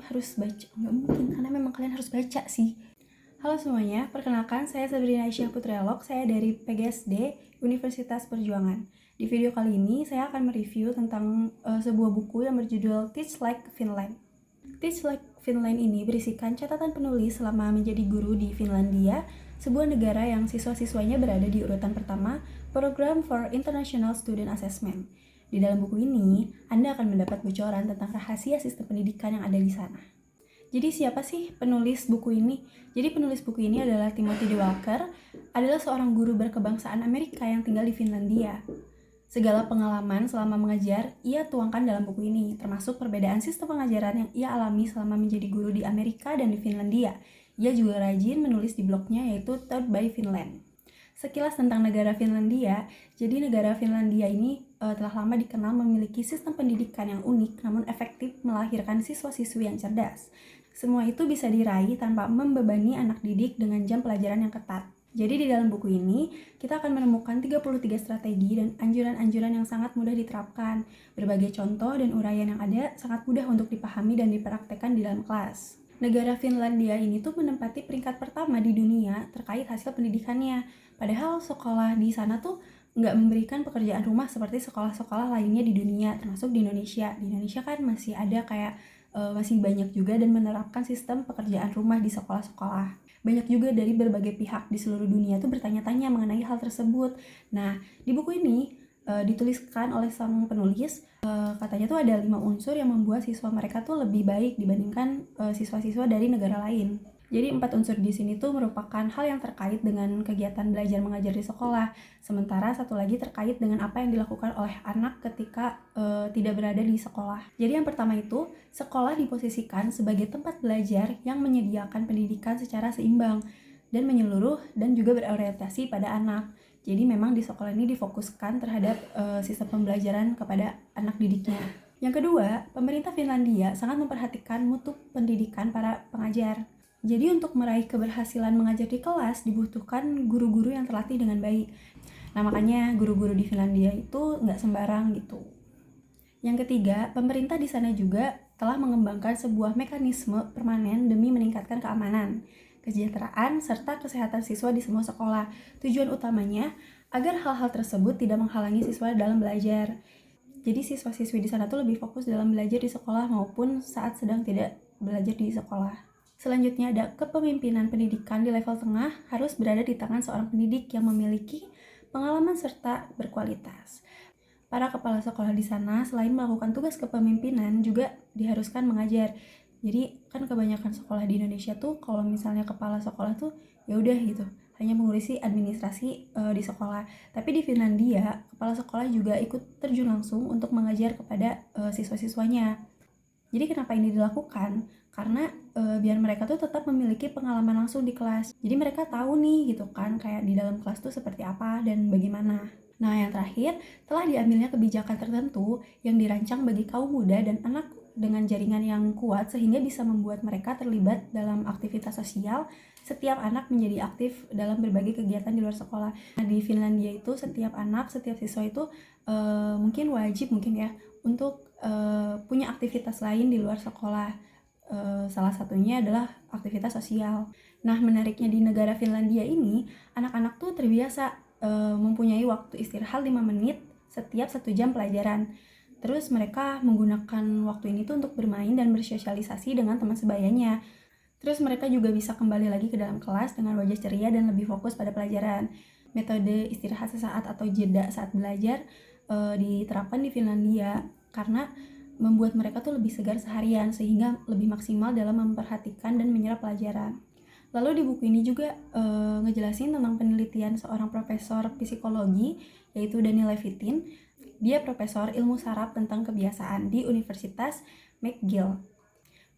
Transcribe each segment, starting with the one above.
harus baca, nggak mungkin karena memang kalian harus baca sih. Halo semuanya, perkenalkan saya Sabrina Aisyah Putrialog, saya dari PGSD Universitas Perjuangan. Di video kali ini saya akan mereview tentang sebuah buku yang berjudul Teach Like Finland. Teach Like Finland ini berisikan catatan penulis selama menjadi guru di Finlandia, sebuah negara yang siswa-siswanya berada di urutan pertama Program for International Student Assessment. Di dalam buku ini, Anda akan mendapat bocoran tentang rahasia sistem pendidikan yang ada di sana. Jadi siapa sih penulis buku ini? Jadi penulis buku ini adalah Timothy D. Walker, adalah seorang guru berkebangsaan Amerika yang tinggal di Finlandia. Segala pengalaman selama mengajar, ia tuangkan dalam buku ini, termasuk perbedaan sistem pengajaran yang ia alami selama menjadi guru di Amerika dan di Finlandia. Ia juga rajin menulis di blognya yaitu Taught by Finland. Sekilas tentang negara Finlandia, jadi negara Finlandia ini telah lama dikenal memiliki sistem pendidikan yang unik namun efektif melahirkan siswa-siswi yang cerdas. Semua itu bisa diraih tanpa membebani anak didik dengan jam pelajaran yang ketat. Jadi di dalam buku ini, kita akan menemukan 33 strategi dan anjuran-anjuran yang sangat mudah diterapkan. Berbagai contoh dan uraian yang ada sangat mudah untuk dipahami dan dipraktekkan di dalam kelas. Negara Finlandia ini tuh menempati peringkat pertama di dunia terkait hasil pendidikannya. Padahal sekolah di sana tuh nggak memberikan pekerjaan rumah seperti sekolah-sekolah lainnya di dunia, termasuk di Indonesia. Di Indonesia kan masih ada kayak masih banyak juga dan menerapkan sistem pekerjaan rumah di sekolah-sekolah. Banyak juga dari berbagai pihak di seluruh dunia tuh bertanya-tanya mengenai hal tersebut. Nah, di buku ini dituliskan oleh sang penulis, katanya tuh ada 5 unsur yang membuat siswa mereka tuh lebih baik dibandingkan siswa-siswa dari negara lain. Jadi 4 unsur di sini tuh merupakan hal yang terkait dengan kegiatan belajar mengajar di sekolah. Sementara satu lagi terkait dengan apa yang dilakukan oleh anak ketika tidak berada di sekolah. Jadi yang pertama itu, sekolah diposisikan sebagai tempat belajar yang menyediakan pendidikan secara seimbang dan menyeluruh dan juga berorientasi pada anak. Jadi memang di sekolah ini difokuskan terhadap sistem pembelajaran kepada anak didiknya. Yang kedua, pemerintah Finlandia sangat memperhatikan mutu pendidikan para pengajar. Jadi untuk meraih keberhasilan mengajar di kelas dibutuhkan guru-guru yang terlatih dengan baik. Nah makanya guru-guru di Finlandia itu nggak sembarang gitu. Yang ketiga, pemerintah di sana juga telah mengembangkan sebuah mekanisme permanen demi meningkatkan keamanan, kesejahteraan, serta kesehatan siswa di semua sekolah. Tujuan utamanya agar hal-hal tersebut tidak menghalangi siswa dalam belajar. Jadi siswa-siswi di sana tuh lebih fokus dalam belajar di sekolah maupun saat sedang tidak belajar di sekolah. Selanjutnya ada kepemimpinan pendidikan di level tengah harus berada di tangan seorang pendidik yang memiliki pengalaman serta berkualitas. Para kepala sekolah di sana selain melakukan tugas kepemimpinan juga diharuskan mengajar. Jadi kan kebanyakan sekolah di Indonesia tuh kalau misalnya kepala sekolah tuh ya udah gitu, hanya mengurusi administrasi di sekolah. Tapi di Finlandia, kepala sekolah juga ikut terjun langsung untuk mengajar kepada siswa-siswanya. Jadi kenapa ini dilakukan? Karena biar mereka tuh tetap memiliki pengalaman langsung di kelas. Jadi mereka tahu nih gitu kan, kayak di dalam kelas tuh seperti apa dan bagaimana. Nah yang terakhir, telah diambilnya kebijakan tertentu yang dirancang bagi kaum muda dan anak dengan jaringan yang kuat sehingga bisa membuat mereka terlibat dalam aktivitas sosial. Setiap anak menjadi aktif dalam berbagai kegiatan di luar sekolah. Nah di Finlandia itu setiap anak, setiap siswa itu mungkin wajib ya untuk punya aktivitas lain di luar sekolah. Salah satunya adalah aktivitas sosial. Nah menariknya di negara Finlandia ini, anak-anak tuh terbiasa mempunyai waktu istirahat 5 menit setiap 1 jam pelajaran. Terus mereka menggunakan waktu ini tuh untuk bermain dan bersosialisasi dengan teman sebayanya. Terus mereka juga bisa kembali lagi ke dalam kelas dengan wajah ceria dan lebih fokus pada pelajaran. Metode istirahat sesaat atau jeda saat belajar diterapkan di Finlandia karena membuat mereka tuh lebih segar seharian sehingga lebih maksimal dalam memperhatikan dan menyerap pelajaran. Lalu di buku ini juga ngejelasin tentang penelitian seorang profesor psikologi yaitu Daniel Levitin. Dia profesor ilmu saraf tentang kebiasaan di Universitas McGill.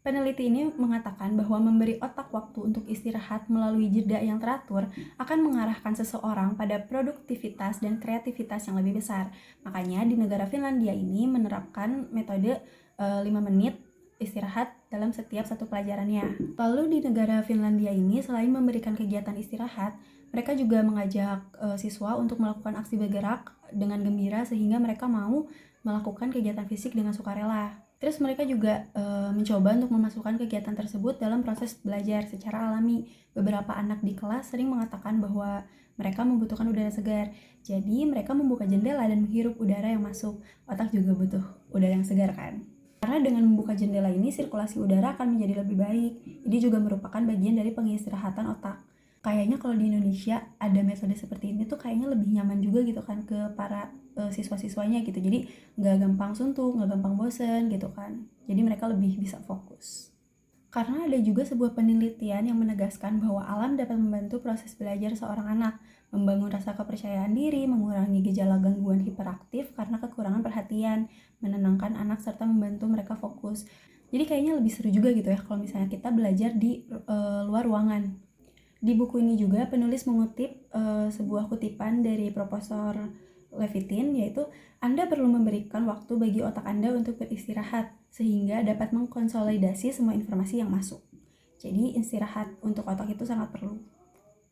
Peneliti ini mengatakan bahwa memberi otak waktu untuk istirahat melalui jeda yang teratur akan mengarahkan seseorang pada produktivitas dan kreativitas yang lebih besar. Makanya di negara Finlandia ini menerapkan metode 5 menit istirahat dalam setiap satu pelajarannya. Lalu di negara Finlandia ini selain memberikan kegiatan istirahat, mereka juga mengajak siswa untuk melakukan aksi bergerak dengan gembira sehingga mereka mau melakukan kegiatan fisik dengan sukarela. Terus mereka juga mencoba untuk memasukkan kegiatan tersebut dalam proses belajar secara alami. Beberapa anak di kelas sering mengatakan bahwa mereka membutuhkan udara segar. Jadi mereka membuka jendela dan menghirup udara yang masuk. Otak juga butuh udara yang segar kan? Karena dengan membuka jendela ini sirkulasi udara akan menjadi lebih baik. Ini juga merupakan bagian dari pengistirahatan otak. Kayaknya kalau di Indonesia ada metode seperti ini tuh kayaknya lebih nyaman juga gitu kan ke para siswa-siswanya gitu. Jadi nggak gampang suntuk, nggak gampang bosen gitu kan. Jadi mereka lebih bisa fokus. Karena ada juga sebuah penelitian yang menegaskan bahwa alam dapat membantu proses belajar seorang anak, membangun rasa kepercayaan diri, mengurangi gejala gangguan hiperaktif karena kekurangan perhatian, menenangkan anak serta membantu mereka fokus. Jadi kayaknya lebih seru juga gitu ya kalau misalnya kita belajar di luar ruangan. Di buku ini juga penulis mengutip sebuah kutipan dari Profesor Levitin, yaitu Anda perlu memberikan waktu bagi otak Anda untuk beristirahat sehingga dapat mengkonsolidasi semua informasi yang masuk. Jadi istirahat untuk otak itu sangat perlu.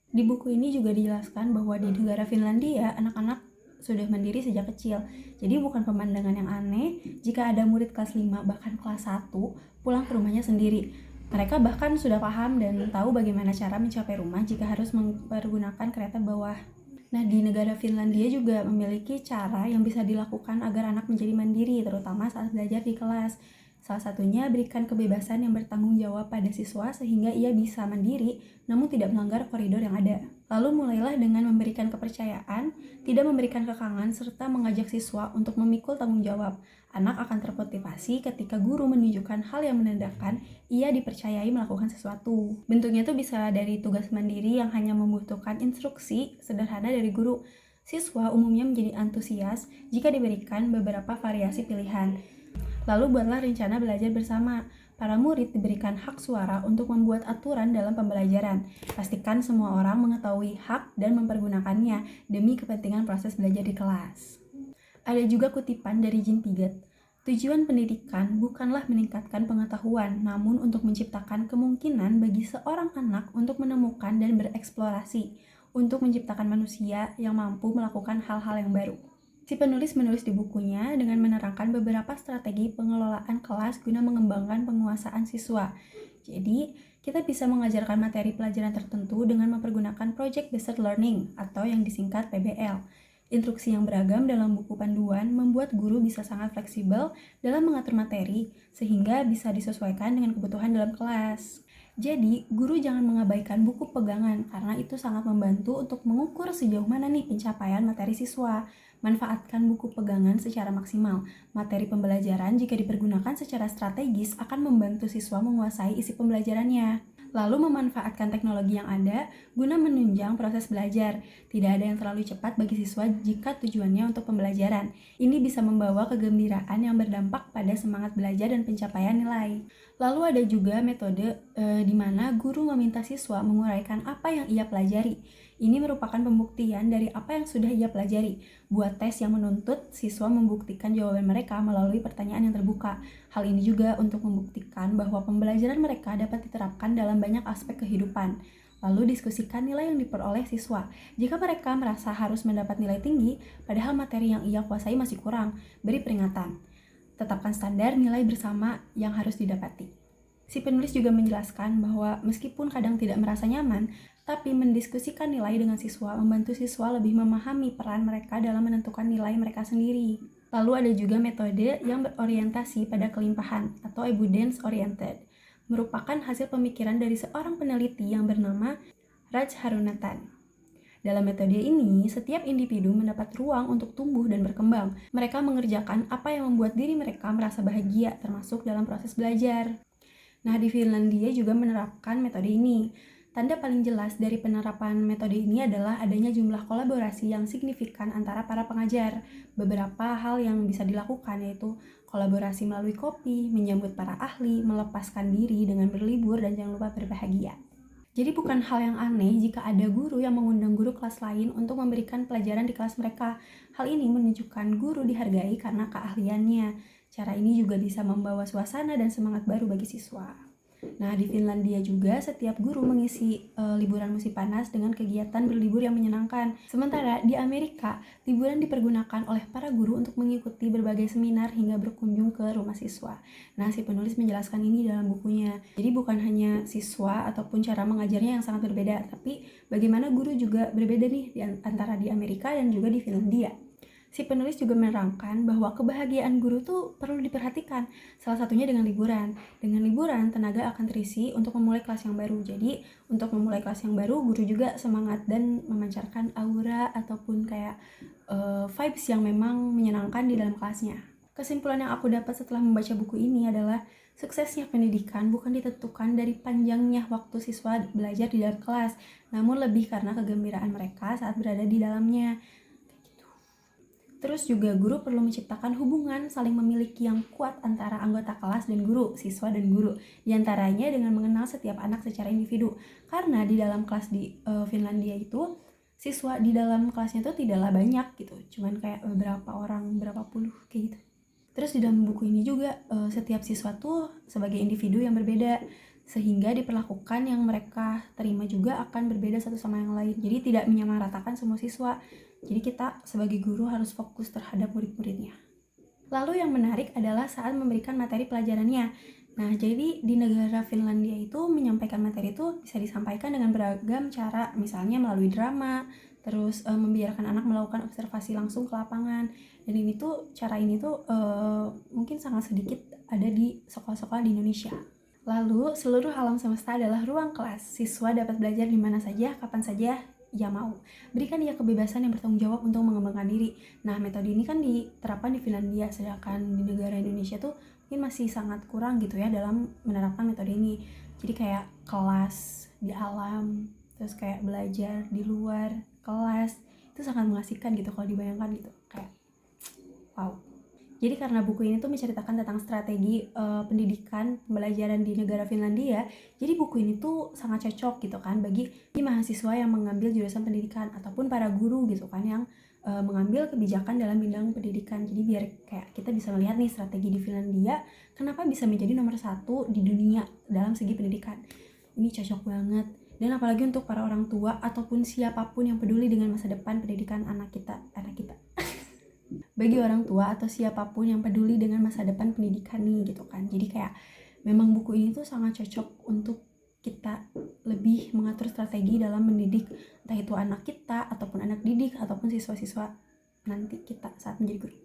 Di buku ini juga dijelaskan bahwa di negara Finlandia anak-anak sudah mandiri sejak kecil. Jadi bukan pemandangan yang aneh jika ada murid kelas 5 bahkan kelas 1 pulang ke rumahnya sendiri. Mereka bahkan sudah paham dan tahu bagaimana cara mencapai rumah jika harus mempergunakan kereta bawah. Nah, di negara Finlandia juga memiliki cara yang bisa dilakukan agar anak menjadi mandiri, terutama saat belajar di kelas. Salah satunya berikan kebebasan yang bertanggung jawab pada siswa sehingga ia bisa mandiri namun tidak melanggar koridor yang ada. Lalu mulailah dengan memberikan kepercayaan, tidak memberikan kekangan, serta mengajak siswa untuk memikul tanggung jawab. Anak akan termotivasi ketika guru menunjukkan hal yang menandakan ia dipercayai melakukan sesuatu. Bentuknya itu bisa dari tugas mandiri yang hanya membutuhkan instruksi sederhana dari guru. Siswa umumnya menjadi antusias jika diberikan beberapa variasi pilihan. Lalu buatlah rencana belajar bersama. Para murid diberikan hak suara untuk membuat aturan dalam pembelajaran. Pastikan semua orang mengetahui hak dan mempergunakannya demi kepentingan proses belajar di kelas. Ada juga kutipan dari Jean Piaget. Tujuan pendidikan bukanlah meningkatkan pengetahuan, namun untuk menciptakan kemungkinan bagi seorang anak untuk menemukan dan bereksplorasi, untuk menciptakan manusia yang mampu melakukan hal-hal yang baru. Si penulis menulis di bukunya dengan menerangkan beberapa strategi pengelolaan kelas guna mengembangkan penguasaan siswa. Jadi, kita bisa mengajarkan materi pelajaran tertentu dengan mempergunakan Project Based Learning atau yang disingkat PBL. Instruksi yang beragam dalam buku panduan membuat guru bisa sangat fleksibel dalam mengatur materi sehingga bisa disesuaikan dengan kebutuhan dalam kelas. Jadi, guru jangan mengabaikan buku pegangan karena itu sangat membantu untuk mengukur sejauh mana nih pencapaian materi siswa. Manfaatkan buku pegangan secara maksimal. Materi pembelajaran jika dipergunakan secara strategis akan membantu siswa menguasai isi pembelajarannya. Lalu memanfaatkan teknologi yang ada guna menunjang proses belajar. Tidak ada yang terlalu cepat bagi siswa jika tujuannya untuk pembelajaran. Ini bisa membawa kegembiraan yang berdampak pada semangat belajar dan pencapaian nilai. Lalu ada juga metode di mana guru meminta siswa menguraikan apa yang ia pelajari. Ini merupakan pembuktian dari apa yang sudah ia pelajari. Buat tes yang menuntut siswa membuktikan jawaban mereka melalui pertanyaan yang terbuka. Hal ini juga untuk membuktikan bahwa pembelajaran mereka dapat diterapkan dalam banyak aspek kehidupan. Lalu diskusikan nilai yang diperoleh siswa. Jika mereka merasa harus mendapat nilai tinggi, padahal materi yang ia kuasai masih kurang, beri peringatan. Tetapkan standar nilai bersama yang harus didapati. Si penulis juga menjelaskan bahwa meskipun kadang tidak merasa nyaman, tapi mendiskusikan nilai dengan siswa membantu siswa lebih memahami peran mereka dalam menentukan nilai mereka sendiri. Lalu ada juga metode yang berorientasi pada kelimpahan atau evidence oriented, merupakan hasil pemikiran dari seorang peneliti yang bernama Raj Harunathan. Dalam metode ini, setiap individu mendapat ruang untuk tumbuh dan berkembang. Mereka mengerjakan apa yang membuat diri mereka merasa bahagia, termasuk dalam proses belajar. Nah, di Finlandia juga menerapkan metode ini. Tanda paling jelas dari penerapan metode ini adalah adanya jumlah kolaborasi yang signifikan antara para pengajar. Beberapa hal yang bisa dilakukan yaitu kolaborasi melalui kopi, menyambut para ahli, melepaskan diri dengan berlibur, dan jangan lupa berbahagia. Jadi bukan hal yang aneh jika ada guru yang mengundang guru kelas lain untuk memberikan pelajaran di kelas mereka. Hal ini menunjukkan guru dihargai karena keahliannya. Cara ini juga bisa membawa suasana dan semangat baru bagi siswa. Nah, di Finlandia juga setiap guru mengisi liburan musim panas dengan kegiatan berlibur yang menyenangkan. Sementara di Amerika, liburan dipergunakan oleh para guru untuk mengikuti berbagai seminar hingga berkunjung ke rumah siswa. Nah, si penulis menjelaskan ini dalam bukunya. Jadi bukan hanya siswa ataupun cara mengajarnya yang sangat berbeda, tapi bagaimana guru juga berbeda nih antara di Amerika dan juga di Finlandia. Si penulis juga menerangkan bahwa kebahagiaan guru tuh perlu diperhatikan, salah satunya dengan liburan. Dengan liburan, tenaga akan terisi untuk memulai kelas yang baru. Jadi, untuk memulai kelas yang baru, guru juga semangat dan memancarkan aura ataupun kayak vibes yang memang menyenangkan di dalam kelasnya. Kesimpulan yang aku dapat setelah membaca buku ini adalah suksesnya pendidikan bukan ditentukan dari panjangnya waktu siswa belajar di dalam kelas, namun lebih karena kegembiraan mereka saat berada di dalamnya. Terus juga guru perlu menciptakan hubungan saling memiliki yang kuat antara anggota kelas dan guru, siswa dan guru. Di antaranya dengan mengenal setiap anak secara individu. Karena di dalam kelas di Finlandia itu, siswa di dalam kelasnya itu tidaklah banyak gitu. Cuman kayak beberapa orang, berapa puluh kayak gitu. Terus di dalam buku ini juga setiap siswa tuh sebagai individu yang berbeda. Sehingga diperlakukan yang mereka terima juga akan berbeda satu sama yang lain. Jadi tidak menyamaratakan semua siswa. Jadi kita sebagai guru harus fokus terhadap murid-muridnya. Lalu yang menarik adalah saat memberikan materi pelajarannya. Nah, jadi di negara Finlandia itu menyampaikan materi itu bisa disampaikan dengan beragam cara, misalnya melalui drama, terus membiarkan anak melakukan observasi langsung ke lapangan. Dan ini tuh cara ini tuh mungkin sangat sedikit ada di sekolah-sekolah di Indonesia. Lalu, seluruh alam semesta adalah ruang kelas. Siswa dapat belajar di mana saja, kapan saja ia mau. Berikan ia kebebasan yang bertanggung jawab untuk mengembangkan diri. Nah, metode ini kan diterapkan di Finlandia, sedangkan di negara Indonesia tuh mungkin masih sangat kurang gitu ya dalam menerapkan metode ini. Jadi kayak kelas di alam, terus kayak belajar di luar kelas, itu sangat mengasihkan gitu kalau dibayangkan gitu. Kayak wow. Jadi karena buku ini tuh menceritakan tentang strategi pendidikan pembelajaran di negara Finlandia, jadi buku ini tuh sangat cocok gitu kan bagi mahasiswa yang mengambil jurusan pendidikan ataupun para guru gitu kan yang mengambil kebijakan dalam bidang pendidikan. Jadi biar kayak kita bisa melihat nih strategi di Finlandia kenapa bisa menjadi nomor 1 di dunia dalam segi pendidikan. Ini cocok banget. Dan apalagi untuk para orang tua ataupun siapapun yang peduli dengan masa depan pendidikan anak kita. Bagi orang tua atau siapapun yang peduli dengan masa depan pendidikan nih gitu kan. Jadi kayak memang buku ini tuh sangat cocok untuk kita lebih mengatur strategi dalam mendidik entah itu anak kita ataupun anak didik ataupun siswa-siswa nanti kita saat menjadi guru.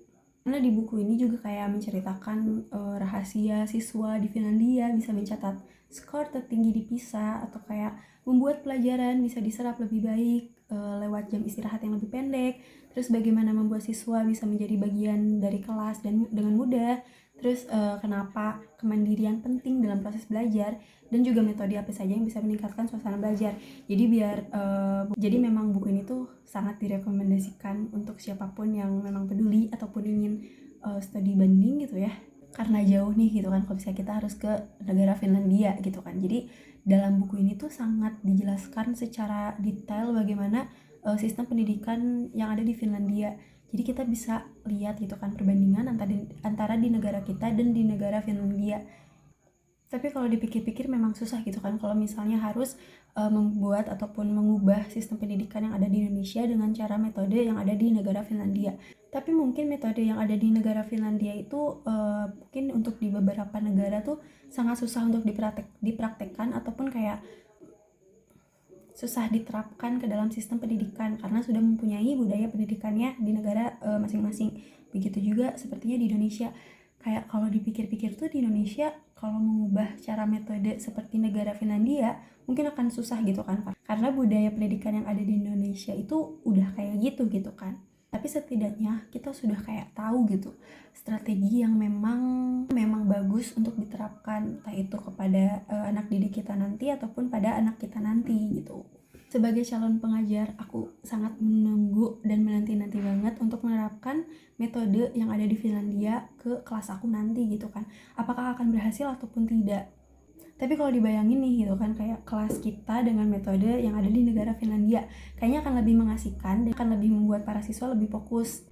Karena di buku ini juga kayak menceritakan rahasia siswa di Finlandia bisa mencatat skor tertinggi di PISA atau kayak membuat pelajaran bisa diserap lebih baik lewat jam istirahat yang lebih pendek. Terus bagaimana membuat siswa bisa menjadi bagian dari kelas dan dengan mudah. Terus kenapa kemandirian penting dalam proses belajar dan juga metode apa saja yang bisa meningkatkan suasana belajar. Jadi memang buku ini tuh sangat direkomendasikan untuk siapapun yang memang peduli ataupun ingin studi banding gitu ya. Karena jauh nih gitu kan, kalau bisa kita harus ke negara Finlandia gitu kan. Jadi dalam buku ini tuh sangat dijelaskan secara detail bagaimana sistem pendidikan yang ada di Finlandia. Jadi kita bisa lihat gitu kan perbandingan antara di negara kita dan di negara Finlandia. Tapi kalau dipikir-pikir memang susah gitu kan kalau misalnya harus membuat ataupun mengubah sistem pendidikan yang ada di Indonesia dengan cara metode yang ada di negara Finlandia. Tapi mungkin metode yang ada di negara Finlandia itu mungkin untuk di beberapa negara tuh sangat susah untuk dipraktekkan ataupun kayak susah diterapkan ke dalam sistem pendidikan karena sudah mempunyai budaya pendidikannya di negara masing-masing. Begitu juga sepertinya di Indonesia. Kayak kalau dipikir-pikir tuh di Indonesia kalau mengubah cara metode seperti negara Finlandia mungkin akan susah gitu kan, karena budaya pendidikan yang ada di Indonesia itu udah kayak gitu kan. Tapi setidaknya kita sudah kayak tahu gitu strategi yang memang bagus untuk diterapkan entah itu kepada anak didik kita nanti ataupun pada anak kita nanti gitu. Sebagai calon pengajar, aku sangat menunggu dan menanti-nanti banget untuk menerapkan metode yang ada di Finlandia ke kelas aku nanti gitu kan. Apakah akan berhasil ataupun tidak. Tapi kalau dibayangin nih gitu kan, kayak kelas kita dengan metode yang ada di negara Finlandia, kayaknya akan lebih mengasihkan dan akan lebih membuat para siswa lebih fokus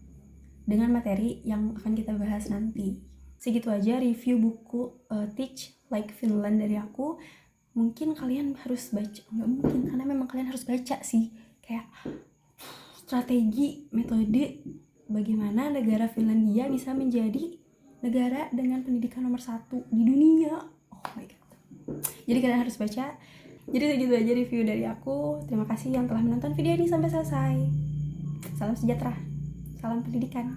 dengan materi yang akan kita bahas nanti. Segitu aja review buku Teach like Finland dari aku. Mungkin kalian harus baca, nggak mungkin, karena memang kalian harus baca sih, kayak strategi, metode bagaimana negara Finlandia bisa menjadi negara dengan pendidikan nomor 1 di dunia. Oh my god. Jadi kalian harus baca. Jadi segitu aja review dari aku. Terima kasih yang telah menonton video ini sampai selesai. Salam sejahtera, salam pendidikan.